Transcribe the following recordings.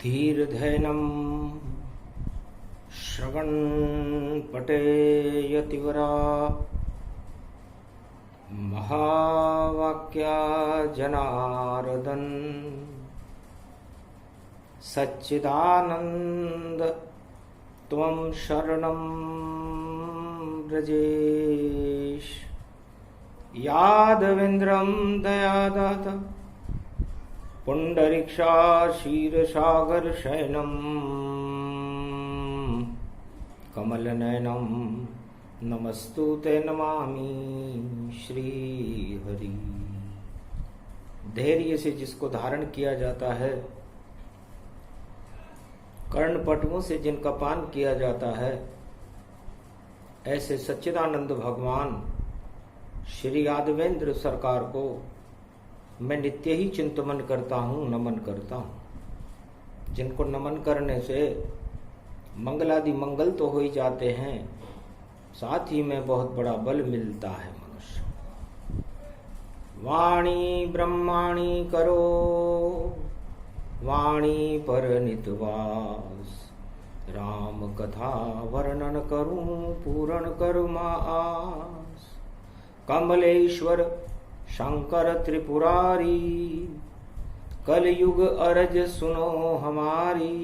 धीर्धैनं श्रवणपटेयतिवरा महावाक्या जनार्दन सच्चिदानंद त्वं शरणं व्रजेश यादवेन्द्रं दयादाता पुंडरीक्षा क्षीरसागर शयनं कमलनयनं नमस्तुते नमामि श्रीहरि। धैर्य से जिसको धारण किया जाता है, कर्णपटुओं से जिनका पान किया जाता है, ऐसे सच्चिदानंद भगवान श्री यादवेंद्र सरकार को मैं नित्य ही चिंतन करता हूँ, नमन करता हूँ। जिनको नमन करने से मंगलादि मंगल तो हो ही जाते हैं, साथ ही में बहुत बड़ा बल मिलता है मनुष्य। वाणी ब्रह्माणी करो वाणी पर नितवास, राम कथा वर्णन करूं पूर्ण करुमा आस। कमलेश्वर शंकर त्रिपुरारी, कलयुग अरज सुनो हमारी।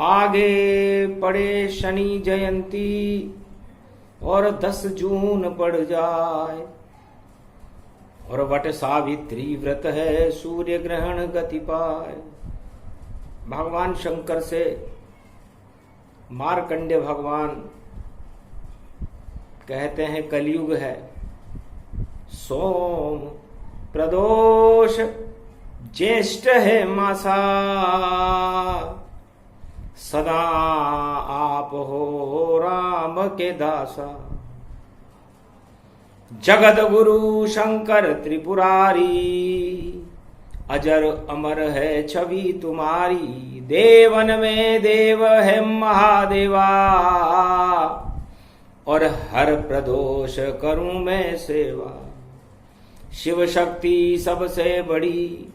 आगे पड़े शनि जयंती और 10 जून पड़ जाए, और वट सावित्री व्रत है सूर्य ग्रहण गति पाए। भगवान शंकर से मार्कंडेय भगवान कहते हैं कलयुग है, सोम प्रदोष ज्येष्ठ है मासा। सदा आप हो राम के दासा। जगत गुरु शंकर त्रिपुरारी, अजर अमर है छवि तुम्हारी। देवन में देव है महादेवा, और हर प्रदोष करूं मैं सेवा। शिव शक्ति सबसे बड़ी,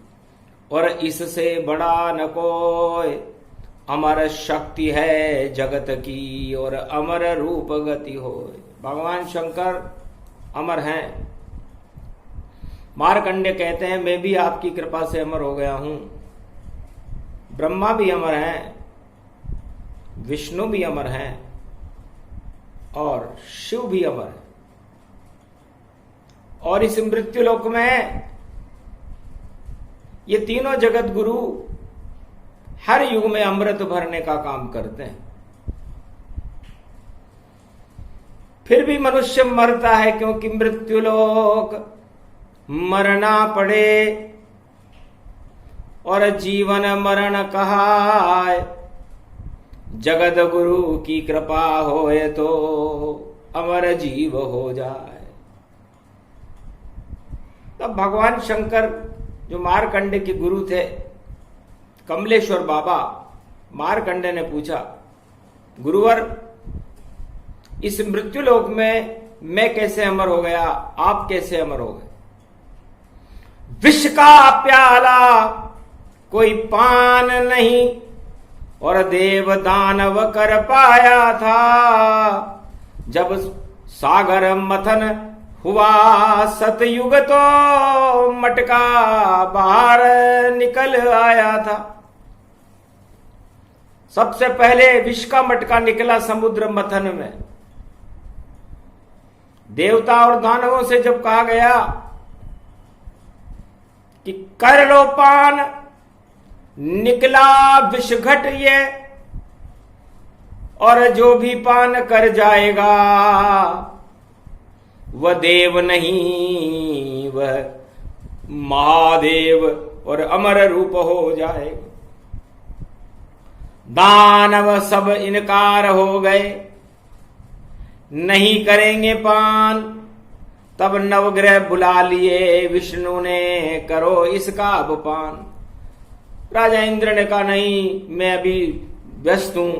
और इससे बड़ा न कोई। अमर शक्ति है जगत की, और अमर रूप गति होय। भगवान शंकर अमर हैं। मार्कंडेय कहते हैं मैं भी आपकी कृपा से अमर हो गया हूं। ब्रह्मा भी अमर हैं, विष्णु भी अमर हैं, और शिव भी अमर है। और इस मृत्युलोक में ये तीनों जगत गुरु हर युग में अमृत भरने का काम करते हैं। फिर भी मनुष्य मरता है, क्योंकि मृत्युलोक मरना पड़े, और जीवन मरण कहाय। जगत गुरु की कृपा होए तो अमर जीव हो जाए। तब भगवान शंकर जो मार्कंडेय के गुरु थे, कमलेश्वर बाबा, मार्कंडेय ने पूछा, गुरुवर इस मृत्युलोक में मैं कैसे अमर हो गया, आप कैसे अमर हो गए? विष का प्याला कोई पान नहीं, और देव दानव कर पाया था। जब सागर मथन हुआ सतयुग, तो मटका बाहर निकल आया था। सबसे पहले विष का मटका निकला समुद्र मथन में। देवता और दानवों से जब कहा गया कि कर लो पान, निकला विष घट ये, और जो भी पान कर जाएगा वह देव नहीं, वह महादेव और अमर रूप हो जाएगा। दानव सब इनकार हो गए, नहीं करेंगे पान। तब नवग्रह बुला लिए विष्णु ने, करो इसका अब पान। राजा इंद्र ने कहा नहीं, मैं अभी व्यस्त हूं।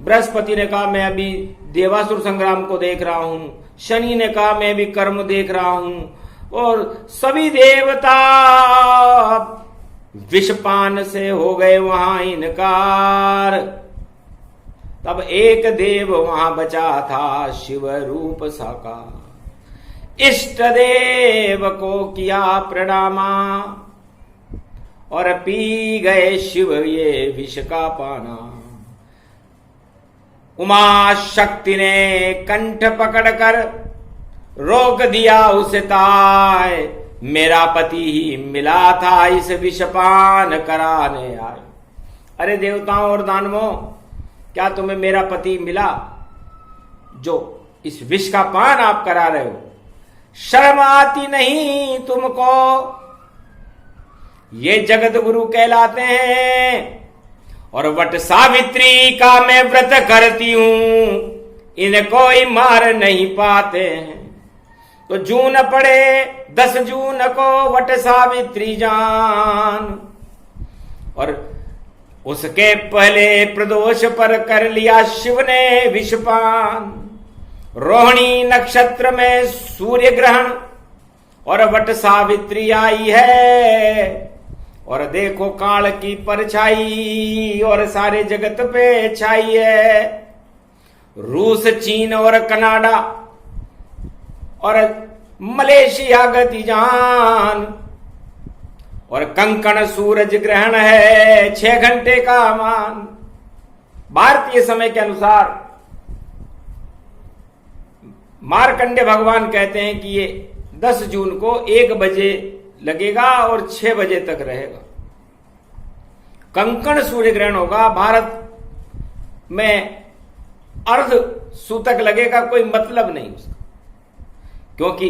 बृहस्पति ने कहा मैं अभी देवासुर संग्राम को देख रहा हूं। शनि ने कहा मैं भी कर्म देख रहा हूं। और सभी देवता विषपान से हो गए वहां इनकार। तब एक देव वहां बचा था शिव रूप साकार। इष्ट देव को किया प्रणामा और पी गए शिव ये विष का पाना। उमा शक्ति ने कंठ पकड़कर रोक दिया उसे ताय। मेरा पति ही मिला था इस विषपान कराने आए। अरे देवताओं और दानवों, क्या तुम्हें मेरा पति मिला जो इस विष का पान आप करा रहे हो? शर्म आती नहीं तुमको? ये जगत गुरु कहलाते हैं और वट सावित्री का मैं व्रत करती हूं, इनको ही मार नहीं पाते हैं। तो जून पड़े 10 जून को वट सावित्री जान, और उसके पहले प्रदोष पर कर लिया शिव ने विषपान। रोहिणी नक्षत्र में सूर्य ग्रहण और वट सावित्री आई है, और देखो काल की परछाई और सारे जगत पे छाई है। रूस, चीन और कनाडा और मलेशिया गति जान, और कंकण सूरज ग्रहण है 6 घंटे का मान। भारतीय समय के अनुसार मार्कंडे भगवान कहते हैं कि ये 10 जून को 1 बजे लगेगा और 6 बजे तक रहेगा। कंकण सूर्य ग्रहण होगा। भारत में अर्ध सूतक लगेगा, कोई मतलब नहीं उसका, क्योंकि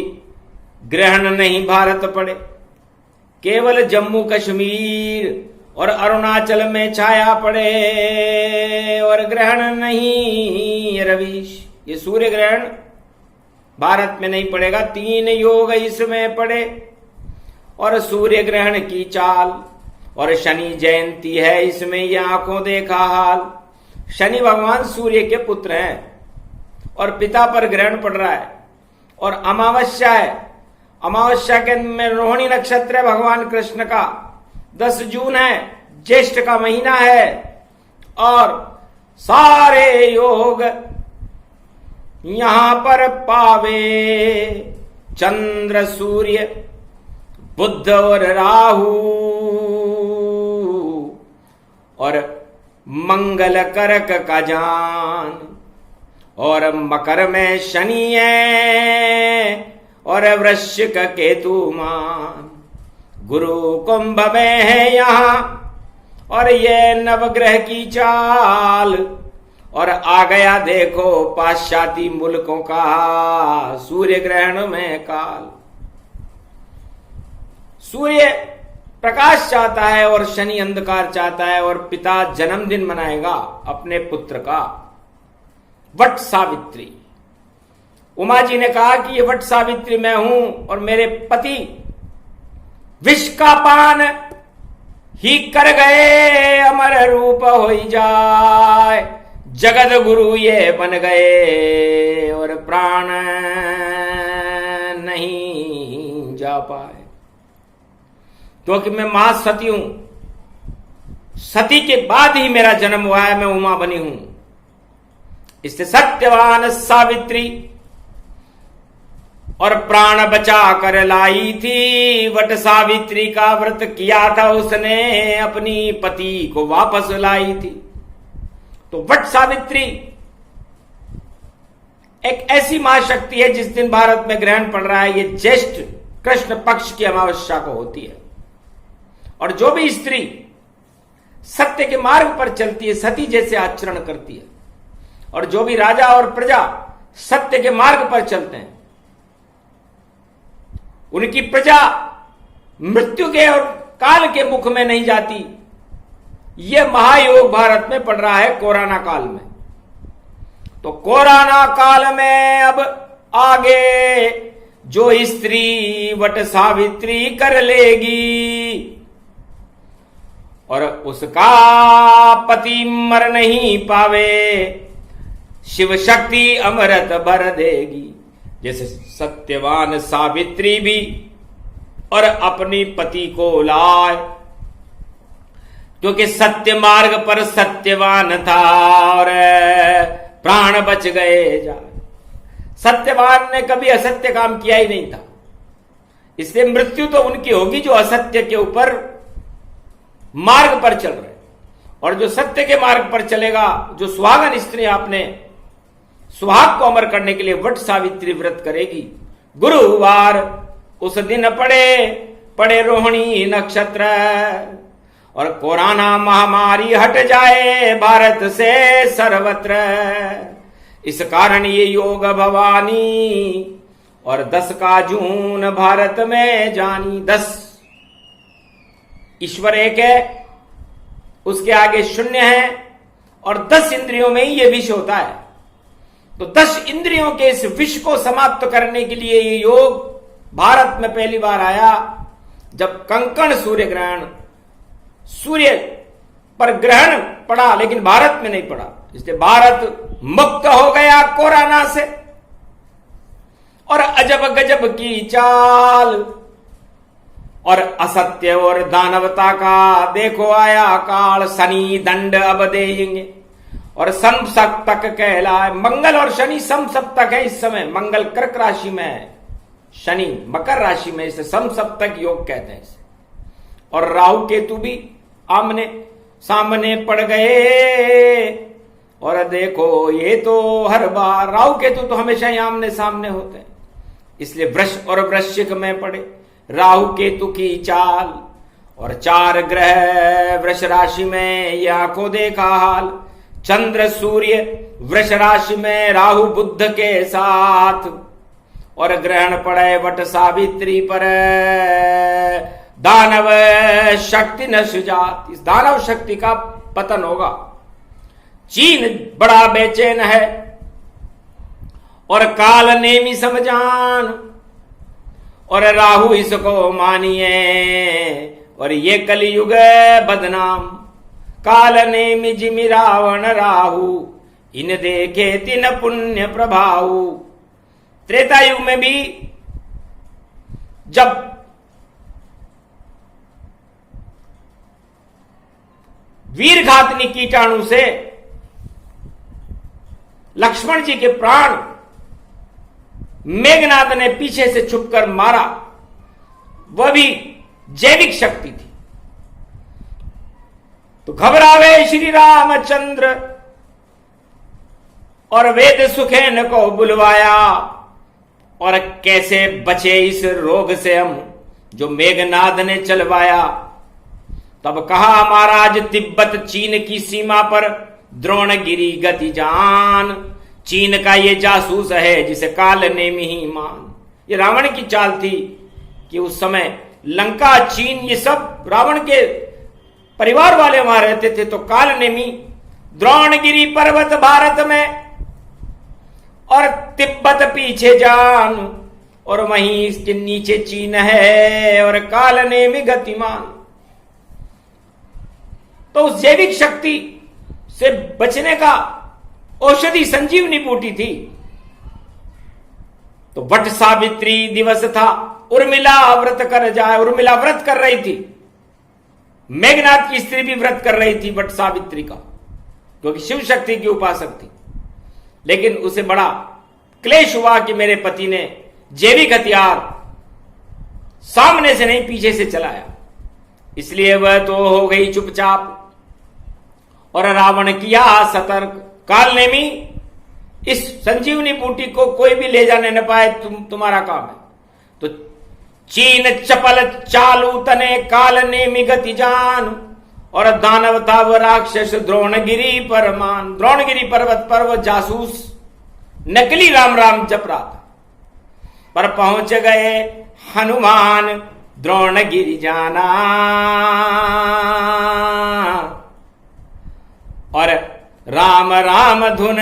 ग्रहण नहीं भारत पड़े, केवल जम्मू कश्मीर और अरुणाचल में छाया पड़े, और ग्रहण नहीं रवीश। ये सूर्य ग्रहण भारत में नहीं पड़ेगा। 3 योग इसमें पड़े और सूर्य ग्रहण की चाल, और शनि जयंती है इसमें, ये आंखों देखा हाल। शनि भगवान सूर्य के पुत्र हैं और पिता पर ग्रहण पड़ रहा है, और अमावस्या है। अमावस्या के में रोहिणी नक्षत्र है भगवान कृष्ण का। 10 जून है, ज्येष्ठ का महीना है, और सारे योग यहां पर पावे। चंद्र, सूर्य, बुध और राहु, और मंगल करक का जान, और मकर में शनि है, और वृश्चिक केतु मान। गुरु कुंभ में है यहां, और ये नवग्रह की चाल, और आ गया देखो पाश्चाती मुल्कों का सूर्य ग्रहण में काल। सूर्य प्रकाश चाहता है और शनि अंधकार चाहता है, और पिता जन्मदिन मनाएगा अपने पुत्र का। वट सावित्री, उमा जी ने कहा कि ये वट सावित्री मैं हूं, और मेरे पति विष का पान ही कर गए, अमर रूप हो जाए। जगत गुरु ये बन गए, और प्राण नहीं जा पाए, क्योंकि मैं महासती हूं। सती के बाद ही मेरा जन्म हुआ है, मैं उमा बनी हूं। इससे सत्यवान सावित्री और प्राण बचा कर लाई थी। वट सावित्री का व्रत किया था उसने, अपनी पति को वापस लाई थी। तो वट सावित्री एक ऐसी महाशक्ति है जिस दिन भारत में ग्रहण पड़ रहा है, ये ज्येष्ठ कृष्ण पक्ष की अमावस्या को होती है। और जो भी स्त्री सत्य के मार्ग पर चलती है, सती जैसे आचरण करती है, और जो भी राजा और प्रजा सत्य के मार्ग पर चलते हैं, उनकी प्रजा मृत्यु के और काल के मुख में नहीं जाती। यह महायोग भारत में पड़ रहा है कोरोना काल में। तो कोरोना काल में अब आगे जो स्त्री वट सावित्री कर लेगी, और उसका पति मर नहीं पावे, शिव शक्ति अमृत भर देगी। जैसे सत्यवान सावित्री भी और अपनी पति को लाए, क्योंकि सत्य मार्ग पर सत्यवान था और प्राण बच गए जाए। सत्यवान ने कभी असत्य काम किया ही नहीं था, इसलिए मृत्यु तो उनकी होगी जो असत्य के ऊपर मार्ग पर चल रहे, और जो सत्य के मार्ग पर चलेगा, जो सुहागन स्त्री अपने सुहाग को अमर करने के लिए वट सावित्री व्रत करेगी। गुरुवार उस दिन पड़े रोहिणी नक्षत्र और कोरोना महामारी हट जाए भारत से सर्वत्र। इस कारण ये योग भवानी और 10 का जून भारत में जानी। 10 ईश्वर एक है, उसके आगे शून्य है, और 10 इंद्रियों में ही ये विष होता है। तो 10 इंद्रियों के इस विष को समाप्त करने के लिए ये योग भारत में पहली बार आया जब कंकण सूर्य ग्रहण, सूर्य पर ग्रहण पड़ा लेकिन भारत में नहीं पड़ा, इसलिए भारत मुक्त हो गया कोरोना से। और अजब गजब की चाल और असत्य और दानवता का देखो आया काल, शनि दंड अब देंगे और समसप्तक कहलाए। मंगल और शनि समसप्तक है इस समय, मंगल कर्क राशि में है, शनि मकर राशि में, इसे समसप्तक योग कहते हैं इसे। और राहु केतु भी आमने सामने पड़ गए, और देखो ये तो हर बार राहु केतु तो हमेशा ही आमने सामने होते हैं, इसलिए वृष और वृश्चिक में पड़े राहु केतु की चाल। और 4 ग्रह वृष राशि में, ये आंखों देखा हाल। चंद्र सूर्य वृष राशि में राहु बुध के साथ, और ग्रहण पड़े वट सावित्री पर, दानव शक्ति नष्ट जात। इस दानव शक्ति का पतन होगा। चीन बड़ा बेचैन है और काल नेमी समझान, और राहु इसको मानिए और ये कलयुग बदनाम। काल नेमि जिमि रावण राहु, इन देखे तिन पुण्य प्रभाऊ। त्रेता युग में भी जब वीरघातनी कीटाणु से लक्ष्मण जी के प्राण मेघनाद ने पीछे से छुपकर मारा, वह भी जैविक शक्ति थी। तो घबरावे श्री रामचंद्र और वेद सुखेन को बुलवाया, और कैसे बचे इस रोग से हम जो मेघनाद ने चलवाया। तब कहा महाराज तिब्बत चीन की सीमा पर द्रोणगिरी गति जान, चीन का ये जासूस है जिसे काल नेमि ही मान। ये रावण की चाल थी कि उस समय लंका चीन ये सब रावण के परिवार वाले वहां रहते थे, तो काल नेमि द्रोणगिरी पर्वत भारत में और तिब्बत पीछे जान, और वहीं इसके नीचे चीन है और काल नेमि गतिमान। तो उस जैविक शक्ति से बचने का औषधि संजीवनी बूटी थी। तो वट सावित्री दिवस था, उर्मिला व्रत कर जाए। उर्मिला व्रत कर रही थी, मेघनाथ की स्त्री भी व्रत कर रही थी वट सावित्री का, क्योंकि शिव शक्ति की उपासक थी। लेकिन उसे बड़ा क्लेश हुआ कि मेरे पति ने जैविक हथियार सामने से नहीं पीछे से चलाया, इसलिए वह तो हो गई चुपचाप। और रावण किया सतर्क, काल नेमि इस संजीवनी बूटी को कोई भी ले जाने न पाए, तुम्हारा काम है। तो चीन चपल चालू तने काल नेमि गति जान, और दानव था वह राक्षस द्रोणगिरी पर मान। द्रोणगिरी पर्वत पर वह जासूस नकली राम राम जप रहा था, पर पहुंच गए हनुमान द्रोणगिरी जाना, और राम राम धुन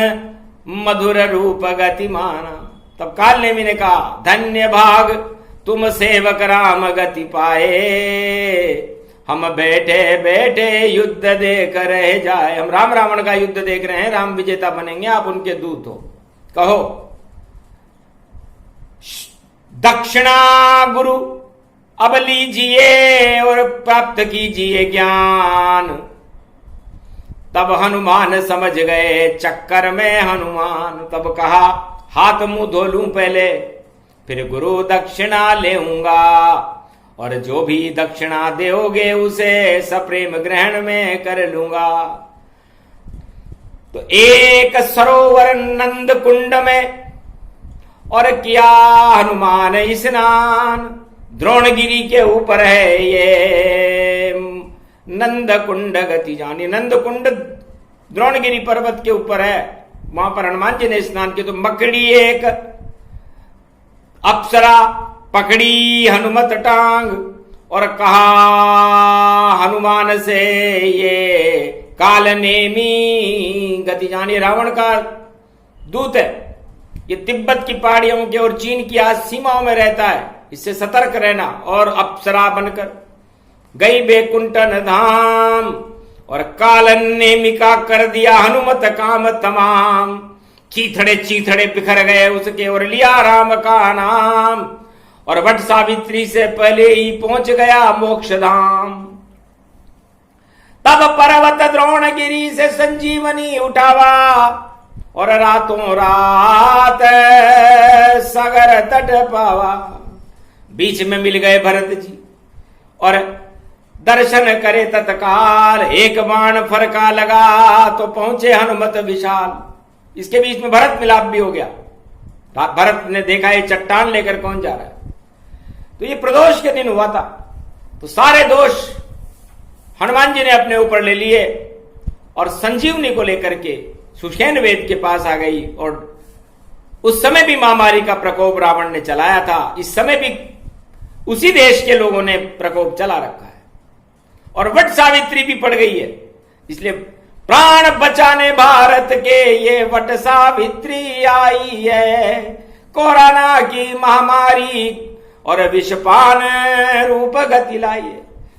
मधुर रूप गति माना। तब काल नेमि ने कहा धन्य भाग तुम सेवक राम गति पाए, हम बैठे बैठे युद्ध देख रह जाए। हम राम रावण का युद्ध देख रहे हैं, राम विजेता बनेंगे, आप उनके दूत हो। कहो दक्षिणा गुरु अब लीजिए और प्राप्त कीजिए ज्ञान। तब हनुमान समझ गए चक्कर में हनुमान। तब कहा हाथ मुंह धो लूं पहले, फिर गुरु दक्षिणा लेऊंगा, और जो भी दक्षिणा दोगे उसे सप्रेम ग्रहण में कर लूंगा। तो एक सरोवर नंद कुंड में और किया हनुमान स्नान। द्रोणगिरी के ऊपर है ये नंद कुंड गति जानी। नंद कुंड द्रोणगिरी पर्वत के ऊपर है, वहां पर हनुमान जी ने स्नान किया। तो मकड़ी एक अप्सरा पकड़ी हनुमत टांग और कहा हनुमान से ये काल नेमी गति जानी। रावण का दूत है, ये तिब्बत की पहाड़ियों के और चीन की आज सीमाओं में रहता है, इससे सतर्क रहना। और अप्सरा बनकर गई बैकुंठन धाम और कालन नेमिका कर दिया हनुमत काम तमाम। चीथड़े चीथड़े बिखर गए उसके और लिया राम का नाम, और वट सावित्री से पहले ही पहुंच गया मोक्ष धाम। तब पर्वत द्रोणगिरी से संजीवनी उठावा और रातों रात सागर तट पावा। बीच में मिल गए भरत जी और दर्शन करे तत्काल। एक बाण फरका लगा तो पहुंचे हनुमत विशाल। इसके बीच में भरत मिलाप भी हो गया। भरत ने देखा ये चट्टान लेकर कौन जा रहा है। तो ये प्रदोष के दिन हुआ था। तो सारे दोष हनुमान जी ने अपने ऊपर ले लिए और संजीवनी को लेकर के सुषेण वेद के पास आ गई। और उस समय भी महामारी का प्रकोप रावण ने चलाया था, इस समय भी उसी देश के लोगों ने प्रकोप चला रखा है। और वट सावित्री भी पड़ गई है, इसलिए प्राण बचाने भारत के ये वट सावित्री आई है। कोरोना की महामारी और विषपान रूप गति लाई है।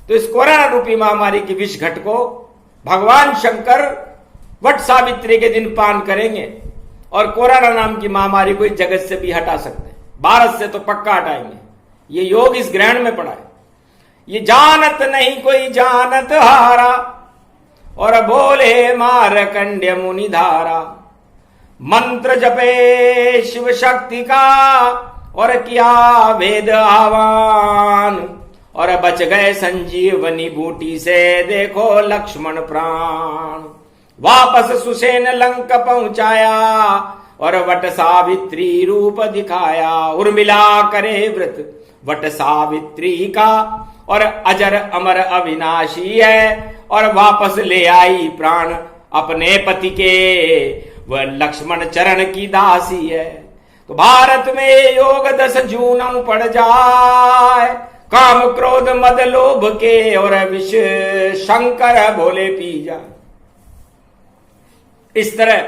तो इस कोरोना रूपी महामारी की विष घट को भगवान शंकर वट सावित्री के दिन पान करेंगे और कोरोना नाम की महामारी को इस जगत से भी हटा सकते हैं। भारत से तो पक्का हटाएंगे। ये योग इस ग्रहण में पड़ा है। ये जानत नहीं कोई जानत हारा और बोले मारकंड्य मुनि धारा। मंत्र जपे शिव शक्ति का और किया वेद आह्वान, और बच गए संजीवनी बूटी से देखो लक्ष्मण प्राण। वापस सुसेन लंक पहुंचाया और वट सावित्री रूप दिखाया। उर्मिला करे व्रत वट सावित्री का और अजर अमर अविनाशी है, और वापस ले आई प्राण अपने पति के, वह लक्ष्मण चरण की दासी है। तो भारत में योग 10 जूनों पड़ जाए, काम क्रोध मद लोभ के और विष शंकर भोले पी जाए। इस तरह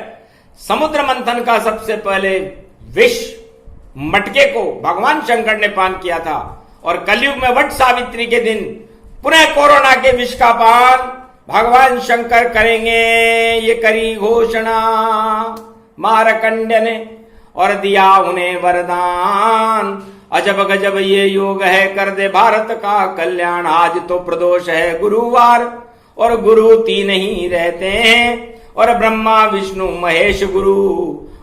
समुद्र मंथन का सबसे पहले विष मटके को भगवान शंकर ने पान किया था, और कलयुग में वट सावित्री के दिन पुनः कोरोना के विष का पान भगवान शंकर करेंगे। ये करी घोषणा मारकंड्य ने और दिया उन्हें वरदान। अजब गजब ये योग है, कर दे भारत का कल्याण। आज तो प्रदोष है गुरुवार और गुरु 3 ही रहते हैं, और ब्रह्मा विष्णु महेश गुरु,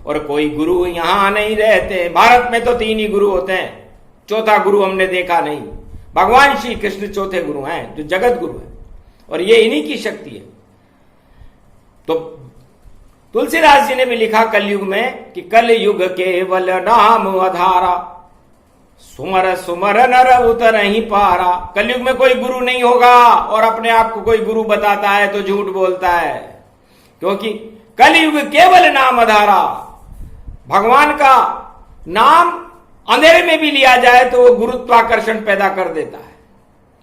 और कोई गुरु यहां नहीं रहते। भारत में तो 3 ही गुरु होते हैं, चौथा गुरु हमने देखा नहीं। भगवान श्री कृष्ण चौथे गुरु हैं जो जगत गुरु है, और ये इन्हीं की शक्ति है। तो तुलसीदास जी ने भी लिखा कलयुग में कि कल युग केवल नाम आधारा, सुमर सुमर नर उतर ही पारा। कलयुग में कोई गुरु नहीं होगा, और अपने आप को कोई गुरु बताता है तो झूठ बोलता है, क्योंकि कलयुग केवल नाम आधारा। भगवान का नाम अंधेरे में भी लिया जाए तो वो गुरुत्वाकर्षण पैदा कर देता है।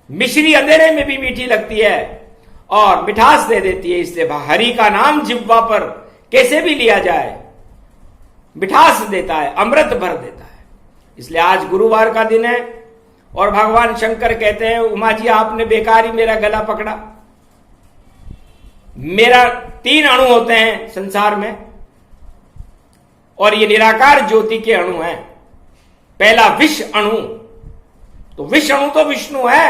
मिश्री अंधेरे में भी मीठी लगती है और मिठास दे देती है, इसलिए हरि का नाम जिह्वा पर कैसे भी लिया जाए मिठास देता है, अमृत भर देता है। इसलिए आज गुरुवार का दिन है, और भगवान शंकर कहते हैं उमा जी आपने बेकार ही मेरा गला पकड़ा। मेरा 3 अणु होते हैं संसार में, और ये निराकार ज्योति के अणु हैं। पहला विष अणु तो विष्णु तो विष्णु है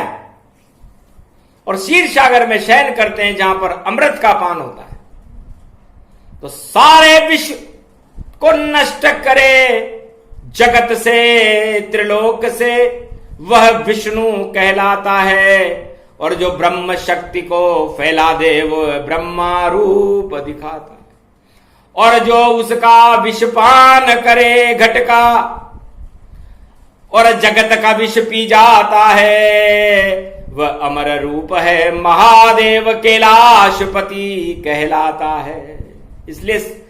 और क्षीर सागर में शयन करते हैं जहां पर अमृत का पान होता है। तो सारे विश्व को नष्ट करे जगत से, त्रिलोक से, वह विष्णु कहलाता है। और जो ब्रह्म शक्ति को फैला दे वो ब्रह्मा रूप दिखाता है। और जो उसका विषपान करे घट का और जगत का विष पी जाता है वह अमर रूप है, महादेव कैलाशपति कहलाता है। इसलिए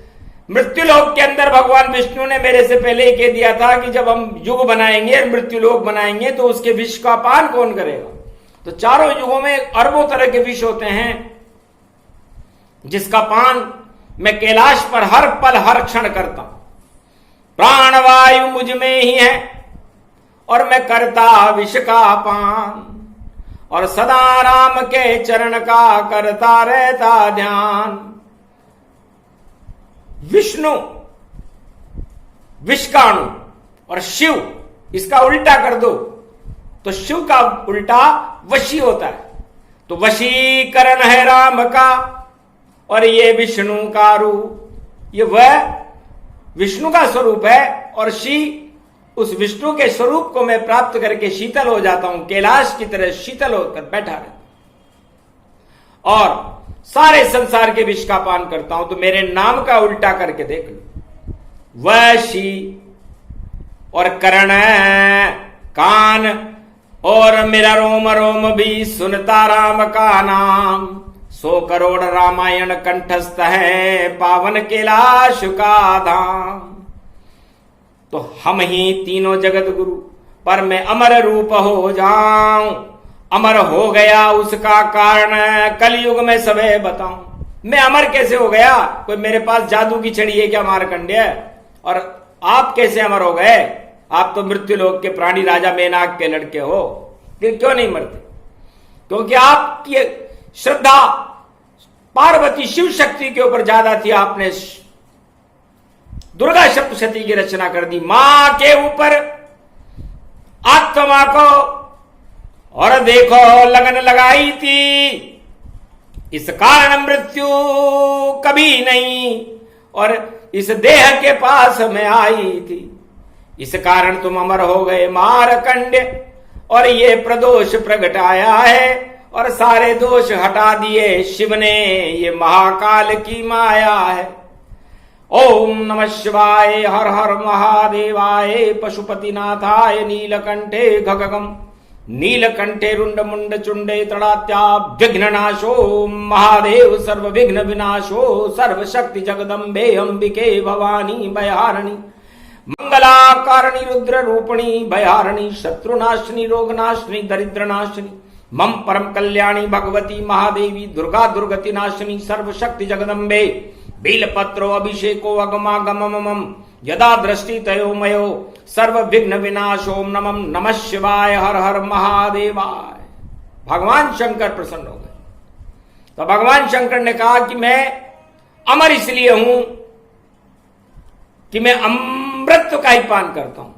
मृत्युलोक के अंदर भगवान विष्णु ने मेरे से पहले ही कह दिया था कि जब हम युग बनाएंगे, मृत्युलोक बनाएंगे, तो उसके विष का पान कौन करेगा। तो चारों युगों में अरबों तरह के विष होते हैं जिसका पान मैं कैलाश पर हर पल हर क्षण करता हूं। प्राणवायु मुझ में ही है और मैं करता विष का पान, और सदा राम के चरण का करता रहता ध्यान। विष्णु विष्काणु और शिव, इसका उल्टा कर दो तो शिव का उल्टा वशी होता है। तो वशीकरण है राम का और ये विष्णु का रूप, ये वह विष्णु का स्वरूप है। और उस विष्णु के स्वरूप को मैं प्राप्त करके शीतल हो जाता हूं, कैलाश की तरह शीतल होकर बैठा रहता और सारे संसार के विष का पान करता हूं। तो मेरे नाम का उल्टा करके देख लो, वशी और करण कान और मेरा रोम रोम भी सुनता राम का नाम। 100 करोड़ रामायण कंठस्थ है पावन कैलाश का धाम। तो हम ही तीनों जगत गुरु पर मैं अमर रूप हो जाऊं, अमर हो गया उसका कारण कलयुग में सबे बताऊं। मैं अमर कैसे हो गया, कोई मेरे पास जादू की छड़ी है क्या मारकंड्य। और आप कैसे अमर हो गए, आप तो मृत्युलोक के प्राणी राजा मेनाक के लड़के हो, फिर क्यों नहीं मरते। क्योंकि आपकी श्रद्धा पार्वती शिव शक्ति के ऊपर ज्यादा थी। आपने दुर्गा सप्तशती की रचना कर दी मां के ऊपर आत्मा को, और देखो लगन लगाई थी, इस कारण मृत्यु कभी नहीं, और इस देह के पास में आई थी, इस कारण तुम अमर हो गए मारकंड्य। और ये प्रदोष प्रगटाया है और सारे दोष हटा दिए शिव ने, ये महाकाल की माया है। ओम नमः शिवाय, हर हर महादेवाय, पशुपतिनाथाय, नीलकंठे खगगम नीलकंठे रुंड मुंड चुंडे तड़ात्या विघ्ननाशो महादेव सर्व विघ्न विनाशो सर्वशक्ति जगदम्बे अंबिके भवानी भयहारिणी मंगलाकारिणी रुद्र रूपिणी भयहारिणी शत्रुनाशिनी रोगनाशिनी दरिद्रनाशिनी मम परम कल्याणी भगवती महादेवी दुर्गा दुर्गति नाशिनी सर्वशक्ति जगदम्बे बीलपत्रो अभिषेको अगमागमम यदा दृष्टि तयो मयो सर्व विघ्न विनाश। ओम नमः नमः शिवाय, हर हर महादेवाय। भगवान शंकर प्रसन्न हो गए। तो भगवान शंकर ने कहा कि मैं अमर इसलिए हूं कि मैं अमृत का ही पान करता हूं।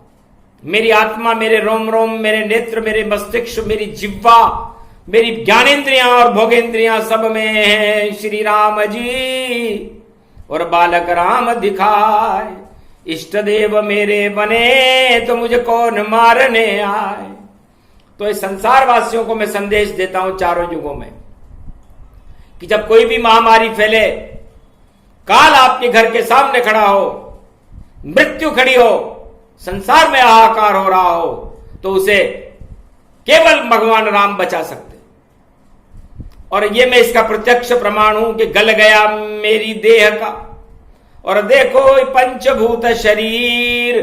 मेरी आत्मा, मेरे रोम रोम, मेरे नेत्र, मेरे मस्तिष्क, मेरी जिह्वा, मेरी ज्ञानेन्द्रियां और भोगेंद्रियां सब में है श्री राम जी। और बालक राम दिखाए, इष्ट देव मेरे बने तो मुझे कौन मारने आए। तो इस संसार वासियों को मैं संदेश देता हूं चारों युगों में कि जब कोई भी महामारी फैले, काल आपके घर के सामने खड़ा हो, मृत्यु खड़ी हो, संसार में हाहाकार हो रहा हो, तो उसे केवल भगवान राम बचा सकते। और ये मैं इसका प्रत्यक्ष प्रमाण हूं कि गल गया मेरी देह का और देखो पंचभूत शरीर,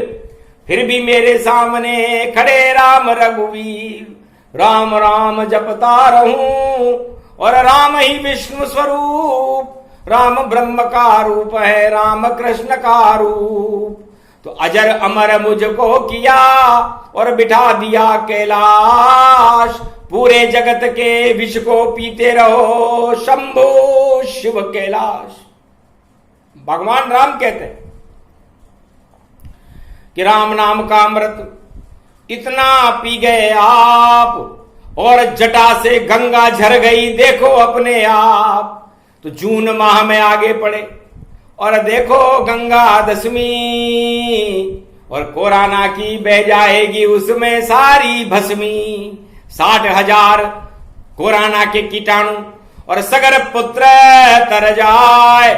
फिर भी मेरे सामने खड़े राम रघुवीर। राम राम जपता रहूं और राम ही विष्णु स्वरूप, राम ब्रह्म का रूप है, राम कृष्ण का रूप। तो अजर अमर मुझको किया और बिठा दिया कैलाश, पूरे जगत के विष को पीते रहो शंभो शिव कैलाश। भगवान राम कहते हैं कि राम नाम का अमृत इतना पी गए आप और जटा से गंगा झर गई देखो अपने आप। तो जून माह में आगे पड़े और देखो गंगा दशमी और कोराना की बह जाएगी उसमें सारी भस्मी। 60,000 कोराना के कीटाणु और सगर पुत्र तर जाए,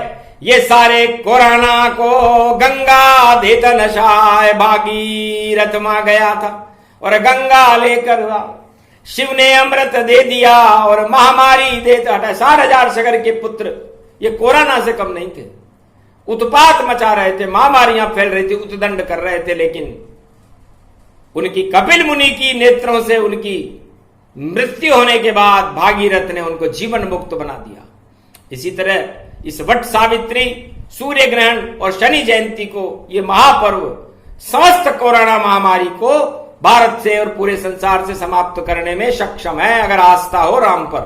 ये सारे कोराना को गंगा देत नशाए। भागीरथ मां गया था और गंगा लेकर आ, शिव ने अमृत दे दिया और महामारी देता था। 60,000 सगर के पुत्र ये कोरोना से कम नहीं थे, उत्पात मचा रहे थे, महामारियां फैल रही थी, उत्दंड कर रहे थे। लेकिन उनकी कपिल मुनि की नेत्रों से उनकी मृत्यु होने के बाद भागीरथ ने उनको जीवन मुक्त बना दिया। इसी तरह इस वट सावित्री, सूर्य ग्रहण और शनि जयंती को ये महापर्व समस्त कोरोना महामारी को भारत से और पूरे संसार से समाप्त करने में सक्षम है, अगर आस्था हो राम पर।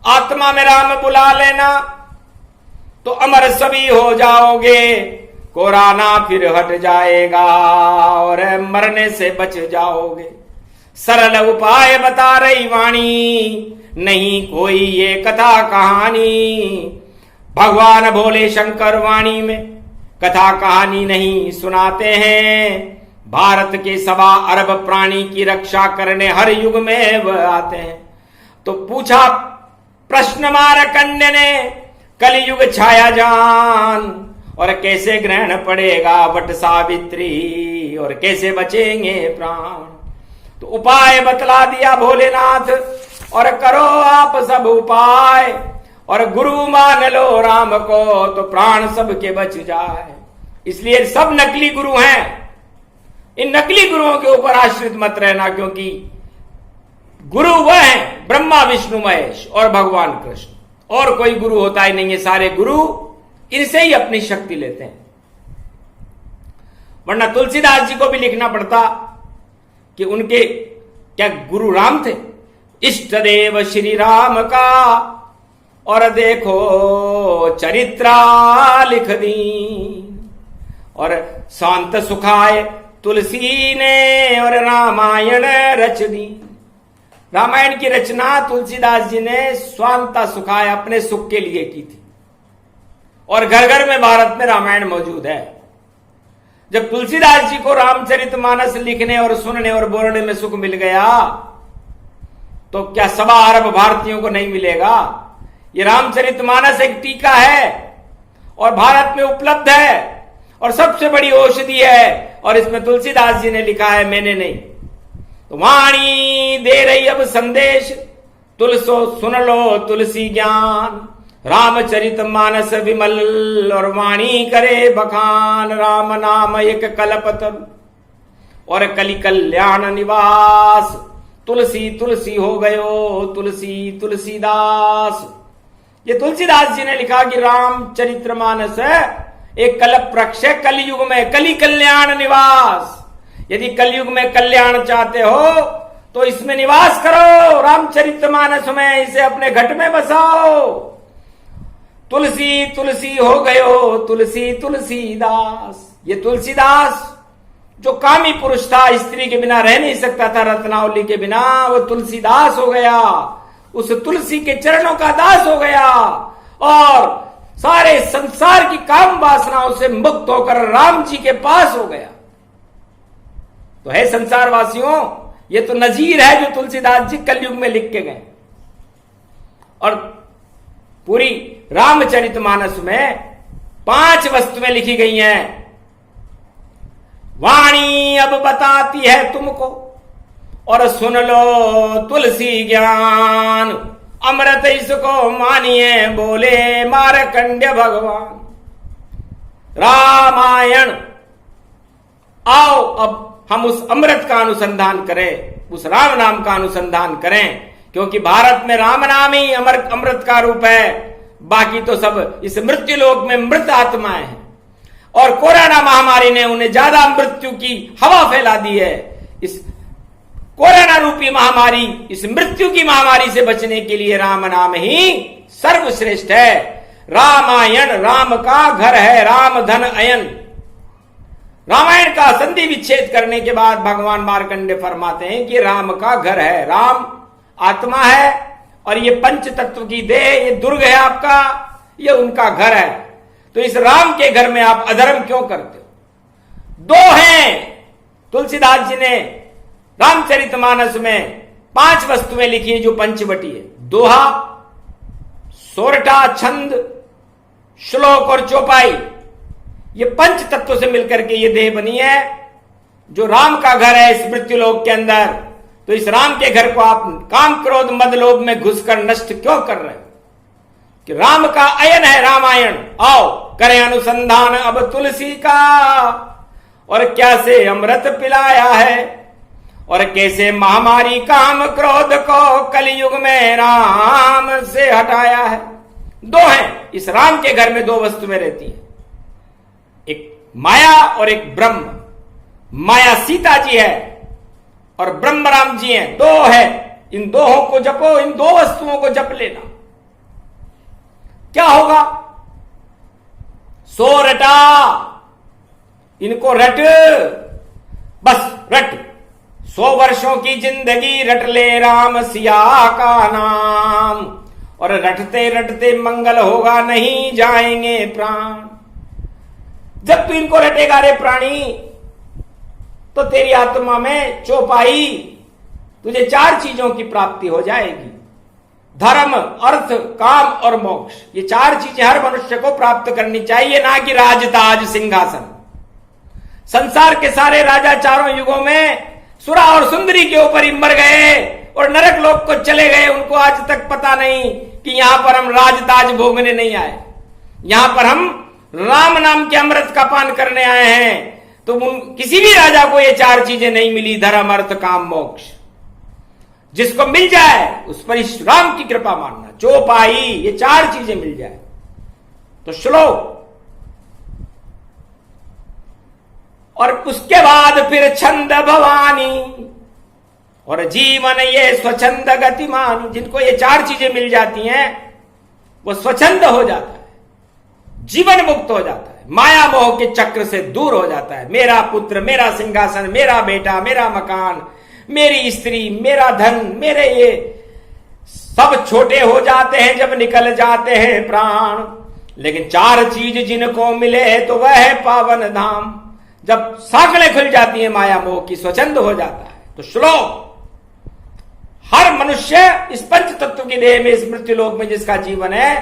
आत्मा में राम बुला लेना तो अमर सभी हो जाओगे, कोरोना फिर हट जाएगा और मरने से बच जाओगे। सरल उपाय बता रही वाणी, नहीं कोई ये कथा कहानी। भगवान भोले शंकर वाणी में कथा कहानी नहीं सुनाते हैं। भारत के 1.25 अरब प्राणी की रक्षा करने हर युग में वह आते हैं। तो पूछा प्रश्न मारकंड्य ने, कलयुग छाया जान और कैसे ग्रहण पड़ेगा वट सावित्री और कैसे बचेंगे प्राण। तो उपाय बतला दिया भोलेनाथ और करो आप सब उपाय और गुरु मान लो राम को तो प्राण सबके बच जाए। इसलिए सब नकली गुरु हैं, इन नकली गुरुओं के ऊपर आश्रित मत रहना, क्योंकि गुरु वह है ब्रह्मा विष्णु महेश और भगवान कृष्ण, और कोई गुरु होता ही नहीं है। सारे गुरु इनसे ही अपनी शक्ति लेते हैं। वरना तुलसीदास जी को भी लिखना पड़ता कि उनके क्या गुरु राम थे, इष्ट देव श्री राम का और देखो चरित्रा लिख दी। और शांत सुखाए तुलसी ने और रामायण रच दी। रामायण की रचना तुलसीदास जी ने स्वांता सुखाए अपने सुख के लिए की थी, और घर घर में भारत में रामायण मौजूद है। जब तुलसीदास जी को रामचरितमानस लिखने और सुनने और बोलने में सुख मिल गया तो क्या 1.25 अरब भारतीयों को नहीं मिलेगा? ये रामचरितमानस एक टीका है और भारत में उपलब्ध है और सबसे बड़ी औषधि है, और इसमें तुलसीदास जी ने लिखा है, मैंने नहीं। तो वाणी दे रही अब संदेश, तुलसो सुन लो तुलसी ज्ञान। रामचरित मानस विमल और वाणी करे बखान। राम नाम एक कल्पतरु और कलि कल्याण निवास। तुलसी तुलसी हो गयो तुलसी तुलसीदास। ये तुलसीदास जी ने लिखा कि रामचरितमानस एक कल्प वृक्ष है कलयुग में, कलि कल्याण निवास। यदि कलयुग में कल्याण चाहते हो तो इसमें निवास करो, रामचरितमानस में, इसे अपने घट में बसाओ। तुलसी तुलसी हो गयो तुलसी तुलसीदास। ये तुलसीदास जो कामी पुरुष था, स्त्री के बिना रह नहीं सकता था, रत्नावली के बिना, वो तुलसीदास हो गया, उस तुलसी के चरणों का दास हो गया और सारे संसार की काम वासनाओं से मुक्त होकर राम जी के पास हो गया। तो है संसार वासियों, ये तो नजीर है जो तुलसीदास जी कलयुग में लिख के गए। और पूरी रामचरितमानस में 5 वस्तुएं लिखी गई हैं। वाणी अब बताती है तुमको और सुन लो तुलसी ज्ञान। अमृत इसको मानिए बोले मारकंड्य भगवान। रामायण, आओ अब हम उस अमृत का अनुसंधान करें, उस राम नाम का अनुसंधान करें, क्योंकि भारत में राम नाम ही अमृत का रूप है। बाकी तो सब इस मृत्यु लोक में मृत आत्माएं हैं, और कोरोना महामारी ने उन्हें ज्यादा मृत्यु की हवा फैला दी है। इस कोरोना रूपी महामारी, इस मृत्यु की महामारी से बचने के लिए राम नाम ही सर्वश्रेष्ठ है। रामायण राम का घर है, राम धन अयन। रामायण का संधि विच्छेद करने के बाद भगवान मार्कंडे फरमाते हैं कि राम का घर है, राम आत्मा है और ये पंच तत्व की देह, ये दुर्ग है आपका, ये उनका घर है। तो इस राम के घर में आप अधर्म क्यों करते हो? दो हैं, तुलसीदास जी ने रामचरितमानस में 5 वस्तुएं लिखी है जो पंचवटी है। दोहा, सोरठा, छंद, श्लोक और चौपाई, ये पंच तत्व से मिलकर के ये देह बनी है जो राम का घर है इस मृत्युलोक के अंदर। तो इस राम के घर को आप काम क्रोध मद लोभ में घुसकर नष्ट क्यों कर रहे हो? कि राम का अयन है रामायण। आओ करें अनुसंधान अब तुलसी का, और क्या से अमृत पिलाया है, और कैसे महामारी काम क्रोध को कलयुग में राम से हटाया है। दो हैं, इस राम के घर में 2 वस्तुएं रहती हैं, एक माया और एक ब्रह्म। माया सीता जी है और ब्रह्म राम जी हैं, 2 है। इन दोहों को जपो, इन 2 वस्तुओं को जप लेना, क्या होगा? सो रटा, इनको रट, बस रट। 100 वर्षों की जिंदगी रट ले राम सिया का नाम, और रटते रटते मंगल होगा नहीं जाएंगे प्राण। जब तू इनको रटेगा रे प्राणी, तो तेरी आत्मा में चौपाई, तुझे 4 चीजों की प्राप्ति हो जाएगी। धर्म, अर्थ, काम और मोक्ष, ये 4 चीजें हर मनुष्य को प्राप्त करनी चाहिए, ना कि राजताज सिंहासन। संसार के सारे राजा चारों युगों में सुरा और सुंदरी के ऊपर ही मर गए और नरक लोक को चले गए। उनको आज तक पता नहीं कि यहां पर हम राजताज भोगने नहीं आए, यहां पर हम राम नाम के अमृत का पान करने आए हैं। तो किसी भी राजा को ये 4 चीजें नहीं मिली, धर्म अर्थ काम मोक्ष। जिसको मिल जाए उस पर राम की कृपा मानना, चौपाई, ये 4 चीजें मिल जाए तो श्लोक, और उसके बाद फिर छंद भवानी और जीवन ये स्वच्छंद गतिमान। जिनको ये 4 चीजें मिल जाती हैं वो स्वच्छंद हो जाता है, जीवन मुक्त हो जाता है, माया मोह के चक्र से दूर हो जाता है। मेरा पुत्र, मेरा सिंहासन, मेरा बेटा, मेरा मकान, मेरी स्त्री, मेरा धन, मेरे ये सब छोटे हो जाते हैं जब निकल जाते हैं प्राण। लेकिन 4 चीज जिनको मिले तो वह है पावन धाम। जब साखलें खुल जाती है माया मोह की, स्वच्छंद हो जाता है। तो श्लोक, हर मनुष्य इस पंच तत्व की देह में, इस मृत्युलोक में जिसका जीवन है,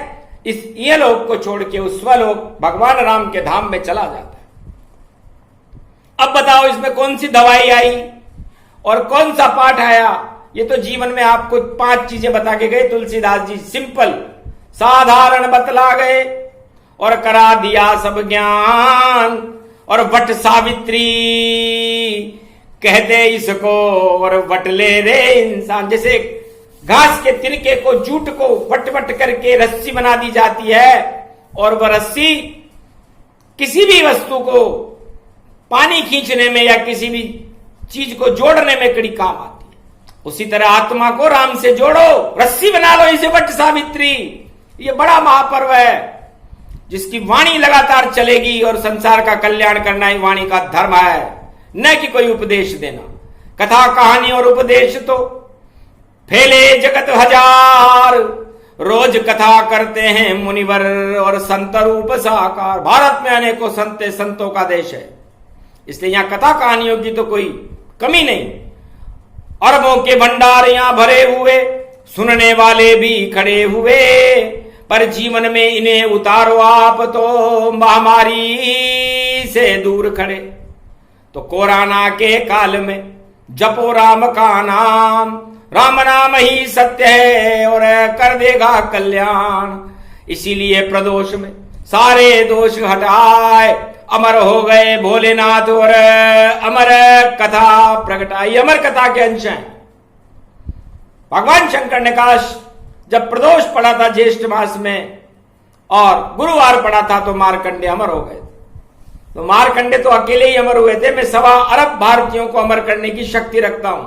इस ये लोक को छोड़ के उस स्वलोक भगवान राम के धाम में चला जाता है। अब बताओ इसमें कौन सी दवाई आई और कौन सा पाठ आया? ये तो जीवन में आपको 5 चीजें बता के गए तुलसीदास जी, सिंपल साधारण बतला गए और करा दिया सब ज्ञान। और वट सावित्री कहते इसको, और वट ले रे इंसान। जैसे घास के तिनके को, जूट को वट वट करके रस्सी बना दी जाती है, और वह रस्सी किसी भी वस्तु को पानी खींचने में या किसी भी चीज को जोड़ने में कड़ी काम आती है। उसी तरह आत्मा को राम से जोड़ो, रस्सी बना लो इसे वट सावित्री। ये बड़ा महापर्व है जिसकी वाणी लगातार चलेगी, और संसार का कल्याण करना ही वाणी का धर्म है, न कि कोई उपदेश देना। कथा कहानी और उपदेश तो फैले जगत हजार, रोज कथा करते हैं मुनिवर और संत रूप साकार। भारत में अनेकों संतों का देश है, इसलिए यहां कथा कहानियों की तो कोई कमी नहीं। अरबों के भंडार यहां भरे हुए, सुनने वाले भी खड़े हुए, पर जीवन में इन्हें उतारो आप तो महामारी से दूर खड़े। तो कोरोना के काल में जपो राम का नाम, राम नाम ही सत्य है और कर देगा कल्याण। इसीलिए प्रदोष में सारे दोष हटाए, अमर हो गए भोलेनाथ और अमर कथा प्रगटाई। अमर कथा के अंश हैं। भगवान शंकर ने कहा जब प्रदोष पड़ा था ज्येष्ठ मास में और गुरुवार पड़ा था तो मार्कंडे अमर हो गए। तो मार्कंडे तो अकेले ही अमर हुए थे, मैं 1.25 अरब भारतीयों को अमर करने की शक्ति रखता हूं।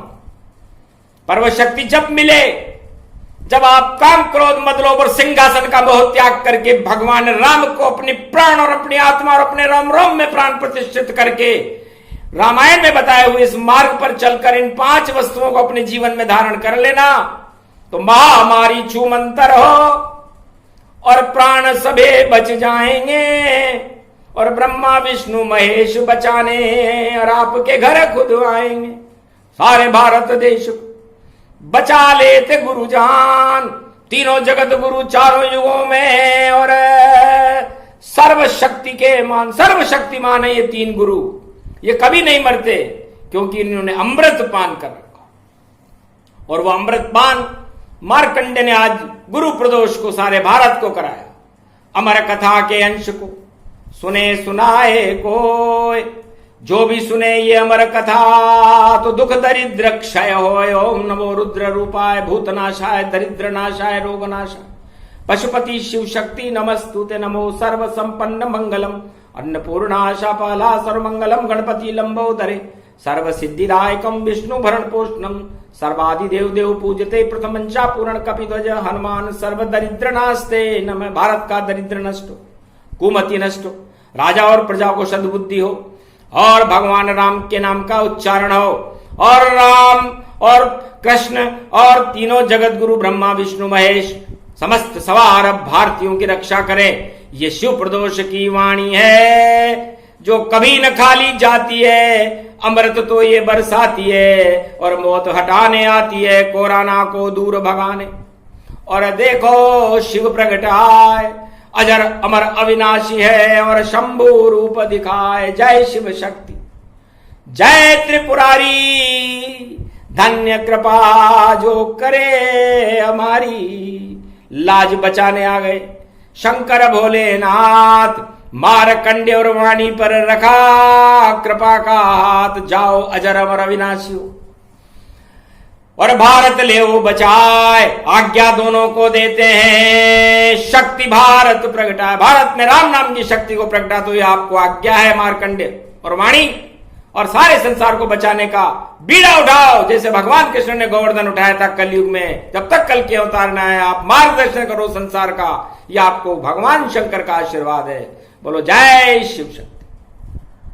पर वह शक्ति जब मिले, जब आप काम क्रोध मद लोभ और सिंहासन का मोह त्याग करके भगवान राम को अपने प्राण और अपनी आत्मा और अपने रोम रोम में प्राण प्रतिष्ठित करके रामायण में बताए हुए इस मार्ग पर चलकर इन 5 वस्तुओं को अपने जीवन में धारण कर लेना, तो महामारी छूमंतर हो और प्राण सबे बच जाएंगे और ब्रह्मा विष्णु महेश बचाने और आपके घर खुद आएंगे। सारे भारत देश को बचा लेते गुरु जान, तीनों जगत गुरु चारों युगों में, और सर्वशक्तिमान है ये 3 गुरु। ये कभी नहीं मरते क्योंकि इन्होंने अमृत पान कर रखा, और वो अमृत पान मार्कंडे ने आज गुरु प्रदोष को सारे भारत को कराया। अमर कथा के अंश को सुने सुनाए कोय, जो भी सुने ये अमर कथा तो दुख दरिद्र क्षय होय। ओम नमो रुद्र रूपाय भूतनाशाय दरिद्र नाशाय रोग नाशाय पशुपति शिव शक्ति नमस्तुते। नमो सर्व संपन्न मंगलम अन्नपूर्णा शापाला सर्वमंगलम गणपति लंबोदरे सर्व सिद्धिदायकम विष्णु भरण पोषणम सर्वादि देव देव पूजते प्रथमंचा पूर्ण कपिध्वज हनुमान सर्व दरिद्र नास्ते। नमः। भारत का दरिद्र नष्ट हो, कुमति नष्ट हो, राजा और प्रजा को सद्बुद्धि हो, और भगवान राम के नाम का उच्चारण हो, और राम और कृष्ण और तीनों जगत गुरु ब्रह्मा विष्णु महेश समस्त 1.25 अरब भारतीयों की रक्षा करें। ये शिव प्रदोष की वाणी है जो कभी न खाली जाती है। अमृत तो ये बरसाती है और मौत हटाने आती है, कोरोना को दूर भगाने। और देखो शिव प्रगट आए, अजर अमर अविनाशी है और शंभु रूप दिखाए। जय शिव शक्ति, जय त्रिपुरारी, धन्य कृपा जो करे हमारी। लाज बचाने आ गए शंकर भोलेनाथ, मारकंडे और वाणी पर रखा कृपा का हाथ। जाओ अजर अमर अविनाशी हो और भारत ले वो बचाए। आज्ञा दोनों को देते हैं, शक्ति भारत प्रगटा। भारत में राम नाम की शक्ति को प्रगटा, तो ये आपको आज्ञा है मारकंडे और वाणी, और सारे संसार को बचाने का बीड़ा उठाओ। जैसे भगवान कृष्ण ने गोवर्धन उठाया था कलयुग में, जब तक कल के अवतार न आए आप मार्गदर्शन करो संसार का। यह आपको भगवान शंकर का आशीर्वाद है। बोलो जय शिव शक्ति।